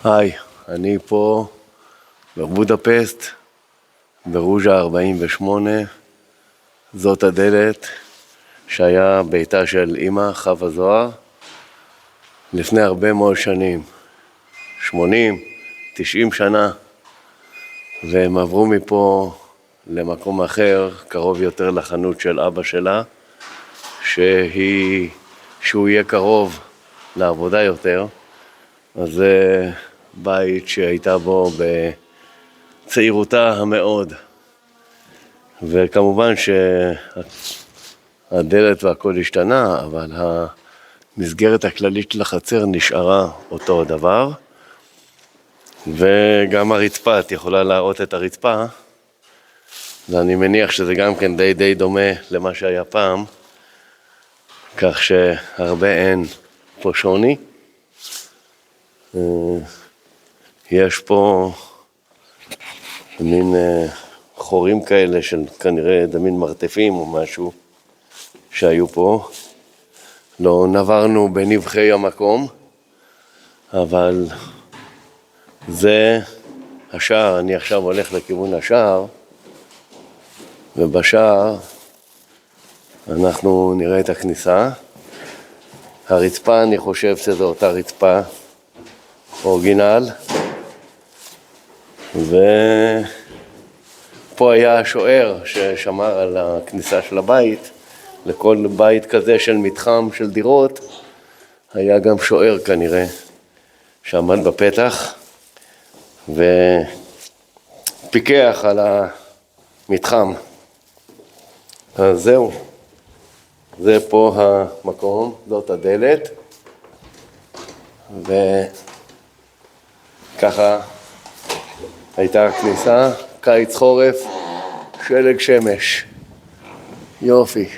היי, אני פה בבודפסט, ברוז'ה 48. זאת הדלת שהיה ביתה של אמא, חווה זוהר, לפני הרבה מאוד שנים, 80, 90 שנה, והם עברו מפה למקום אחר, קרוב יותר לחנות של אבא שלה, שהוא יהיה קרוב לעבודה יותר. אז זה בית שהייתה בו בצעירותה המאוד. וכמובן שהדלת והכל השתנה, אבל המסגרת הכללית של החצר נשארה אותו הדבר. וגם הרצפה, את יכולה להראות את הרצפה, ואני מניח שזה גם כן די דומה למה שהיה פעם, כך שהרבה אין פה שוני. יש פה מין חורים כאלה של כנראה מין מרתפים או משהו שהיו פה. לא נברנו בנבחי המקום, אבל זה השער. אני עכשיו הולך לכיוון השער, ובשער אנחנו נראה את הכניסה. הרצפה, אני חושב שזו אותה רצפה אורגינל, ופה היה השוער ששמר על הכניסה של הבית. לכל בית כזה של מתחם של דירות היה גם שוער כנראה שעמד בפתח ופיקח על המתחם. אז זהו, זה פה המקום, זאת הדלת, וככה הייתה הכניסה, קיץ חורף, שלג שמש, יופי.